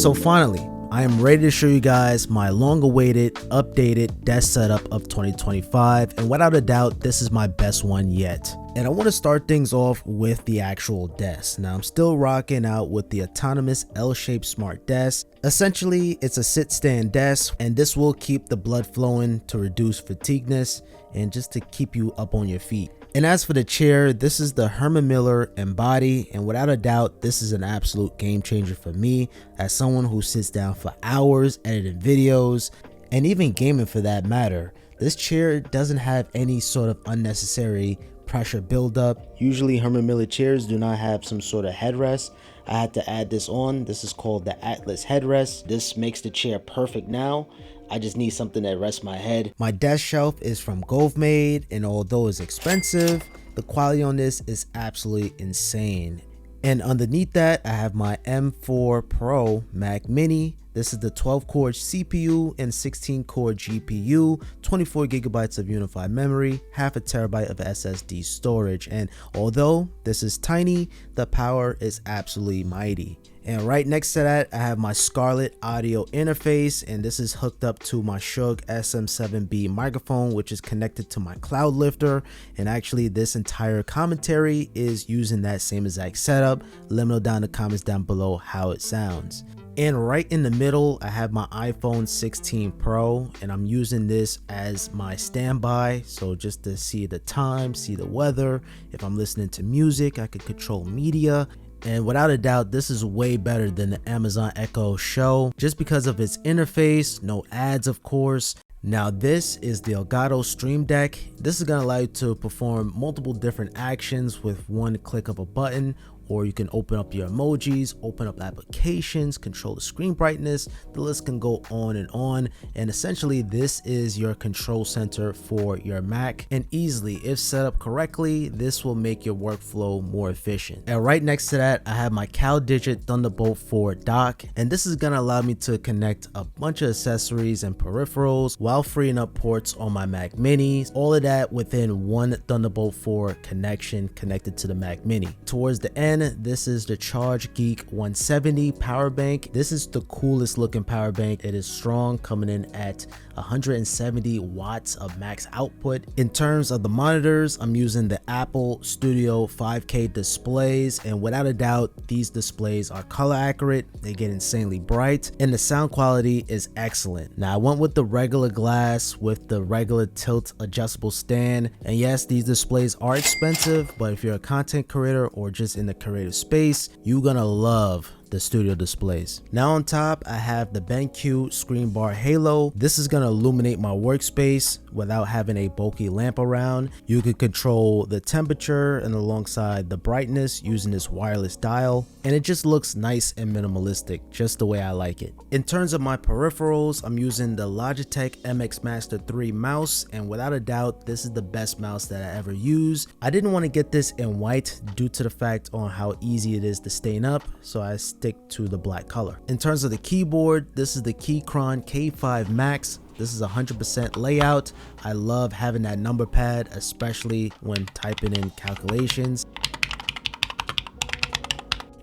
So finally, I am ready to show you guys my long-awaited, updated desk setup of 2025, and without a doubt, this is my best one yet. And I want to start things off with the actual desk. Now, I'm still rocking out with the autonomous L-shaped smart desk. Essentially, it's a sit-stand desk, and this will keep the blood flowing to reduce fatigueness and just to keep you up on your feet. And as for the chair, this is the Herman Embody, and without a doubt, this is an absolute game changer for me as someone who sits down for hours editing videos and even gaming for that matter. This chair doesn't have any sort of unnecessary pressure buildup. Usually Herman chairs do not have some sort of headrest. I had to add this on. This is called the Atlas headrest. This makes the chair perfect now. I just need something that rests my head. My desk shelf is from Govemade, and although it's expensive, the quality on this is absolutely insane. And underneath that, I have my M4 Pro Mac Mini. This is the 12-core CPU and 16-core GPU, 24 gigabytes of unified memory, half a terabyte of SSD storage. And although this is tiny, the power is absolutely mighty. And right next to that, I have my Scarlett audio interface, and this is hooked up to my Shure SM7B microphone, which is connected to my Cloudlifter. And actually, this entire commentary is using that same exact setup. Let me know down in the comments down below how it sounds. And right in the middle, I have my iPhone 16 Pro, and I'm using this as my standby. So just to see the time, see the weather. If I'm listening to music, I can control media. And without a doubt, this is way better than the Amazon Echo Show just because of its interface, no ads of course. Now this is the Elgato Stream Deck. This is going to allow you to perform multiple different actions with one click of a button, or you can open up your emojis, open up applications, control the screen brightness. The list can go on. And essentially this is your control center for your Mac, and easily, if set up correctly, this will make your workflow more efficient. And right next to that, I have my CalDigit Thunderbolt 4 dock, and this is gonna allow me to connect a bunch of accessories and peripherals while freeing up ports on my Mac Mini. All of that within one Thunderbolt 4 connection connected to the Mac Mini. Towards the end, this is the Shargeek 170 power bank. This is the coolest looking power bank. It is strong, coming in at 170 watts of max output. In terms of the monitors, I'm using the Apple Studio 5K displays, and without a doubt, these displays are color accurate. They get insanely bright, and the sound quality is excellent. Now I went with the regular glass with the regular tilt adjustable stand, and yes, these displays are expensive, but if you're a content creator or just in the creative space, you're gonna love the studio displays. Now on top, I have the BenQ Screenbar Halo. This is gonna illuminate my workspace without having a bulky lamp around. You can control the temperature and alongside the brightness using this wireless dial, and it just looks nice and minimalistic, just the way I like it. In terms of my peripherals, I'm using the Logitech MX Master 3 mouse, and without a doubt, this is the best mouse that I ever used. I didn't want to get this in white due to the fact on how easy it is to stain up, so I stick to the black color. In terms of the keyboard, this is the Keychron K5 Max. This is 100% layout. I love having that number pad, especially when typing in calculations.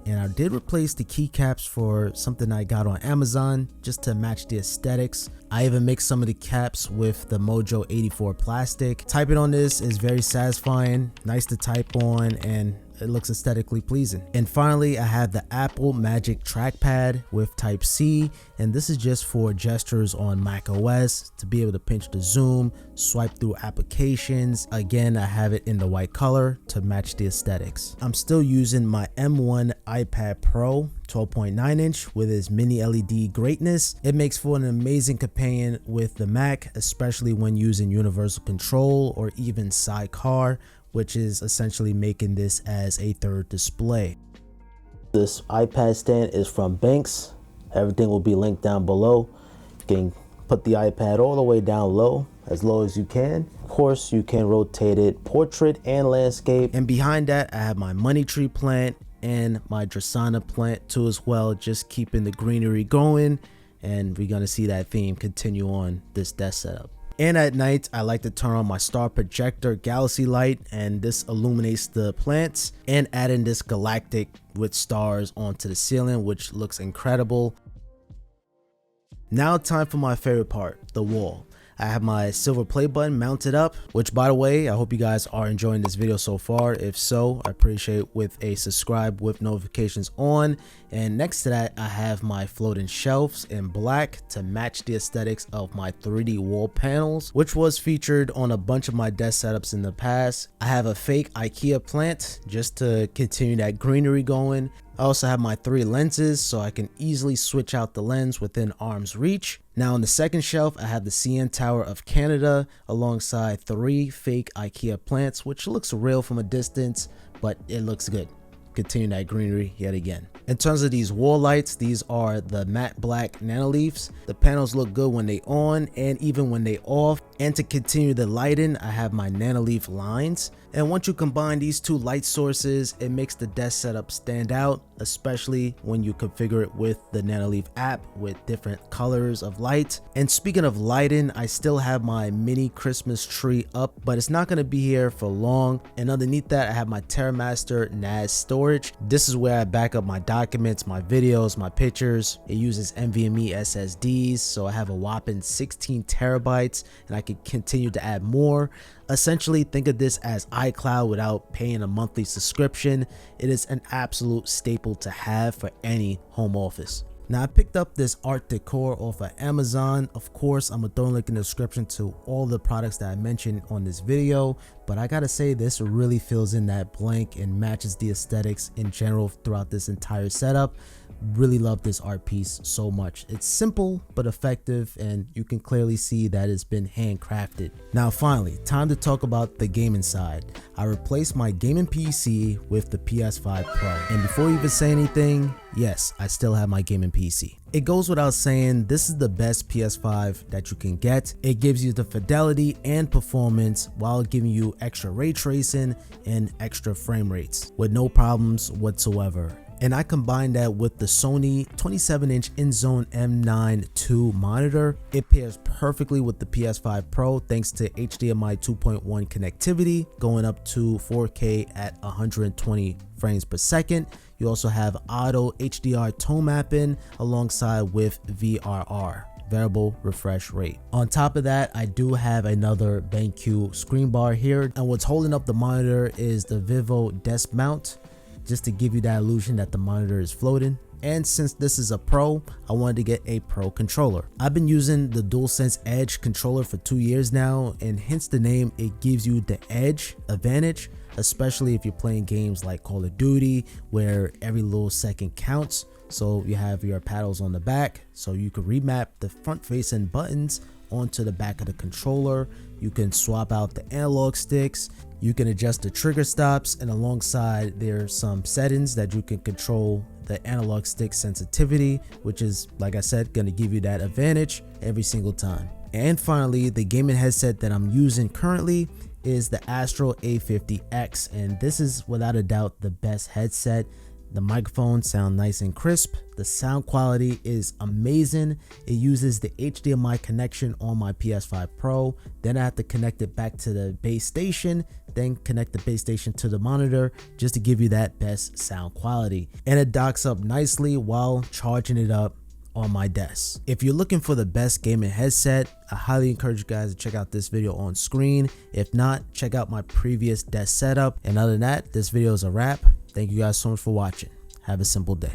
And I did replace the keycaps for something I got on Amazon just to match the aesthetics. I even mixed some of the caps with the Mojo 84 plastic. Typing on this is very satisfying, nice to type on, and it looks aesthetically pleasing. And finally, I have the Apple Magic Trackpad with Type-C, and this is just for gestures on Mac OS to be able to pinch the zoom, swipe through applications. Again, I have it in the white color to match the aesthetics. I'm still using my M1 iPad Pro 12.9 inch with its mini LED greatness. It makes for an amazing companion with the Mac, especially when using universal control or even sidecar, which is essentially making this as a third display. This iPad stand is from BenQ. Everything will be linked down below. You can put the iPad all the way down low as you can. Of course, you can rotate it portrait and landscape. And behind that, I have my money tree plant and my Dearanaca plant too as well, just keeping the greenery going. And we're gonna see that theme continue on this desk setup. And at night, I like to turn on my star projector galaxy light, and this illuminates the plants, and adding this galactic with stars onto the ceiling, which looks incredible. Now time for my favorite part, the wall. I have my silver play button mounted up, which by the way, I hope you guys are enjoying this video so far. If so, I appreciate with a subscribe with notifications on. And next to that, I have my floating shelves in black to match the aesthetics of my 3D wall panels, which was featured on a bunch of my desk setups in the past. I have a fake Ikea plant just to continue that greenery going. I also have my 3 lenses so I can easily switch out the lens within arm's reach. Now on the second shelf, I have the CN Tower of Canada alongside 3 fake Ikea plants, which looks real from a distance, but it looks good. Continue that greenery yet again. In terms of these wall lights, these are the matte black Nanoleafs. The panels look good when they on and even when they off. And to continue the lighting, I have my Nanoleaf lines. And once you combine these 2 light sources, it makes the desk setup stand out, especially when you configure it with the Nanoleaf app with different colors of light. And speaking of lighting, I still have my mini Christmas tree up, but it's not going to be here for long. And underneath that, I have my Terramaster NAS storage. This is where I back up my documents, my videos, my pictures. It uses NVMe SSDs, so I have a whopping 16 terabytes, and I can continue to add more. Essentially, think of this as iCloud without paying a monthly subscription. It is an absolute staple to have for any home office. Now, I picked up this art decor off of Amazon. Of course, I'm gonna throw a link in the description to all the products that I mentioned on this video, but I gotta say this really fills in that blank and matches the aesthetics in general throughout this entire setup. Really love this art piece so much. It's simple but effective, and you can clearly see that it's been handcrafted. Now finally, time to talk about the gaming side. I replaced my gaming PC with the PS5 Pro, and before you even say anything, yes, I still have my gaming PC. It goes without saying, this is the best PS5 that you can get. It gives you the fidelity and performance while giving you extra ray tracing and extra frame rates with no problems whatsoever. And I combine that with the Sony 27-inch InZone M9 II monitor. It pairs perfectly with the PS5 Pro thanks to HDMI 2.1 connectivity, going up to 4K at 120 frames per second. You also have auto HDR tone mapping alongside with VRR, variable refresh rate. On top of that, I do have another BenQ Screenbar here, and what's holding up the monitor is the Vivo desk mount, just to give you that illusion that the monitor is floating. And since this is a Pro, I wanted to get a Pro controller. I've been using the DaulSense Edge controller for 2 years now, and hence the name, it gives you the edge advantage, especially if you're playing games like Call of Duty where every little second counts. So you have your paddles on the back, so you can remap the front facing buttons onto the back of the controller. You can swap out the analog sticks, you can adjust the trigger stops, and alongside there's some settings that you can control the analog stick sensitivity, which is, like I said, going to give you that advantage every single time. And finally, the gaming headset that I'm using currently is the Astro A50X, and this is without a doubt the best headset. The microphones sound nice and crisp. The sound quality is amazing. It uses the HDMI connection on my PS5 Pro. Then I have to connect it back to the base station, then connect the base station to the monitor just to give you that best sound quality. And it docks up nicely while charging it up on my desk. If you're looking for the best gaming headset, I highly encourage you guys to check out this video on screen. If not, check out my previous desk setup. And other than that, this video is a wrap. Thank you guys so much for watching. Have a simple day.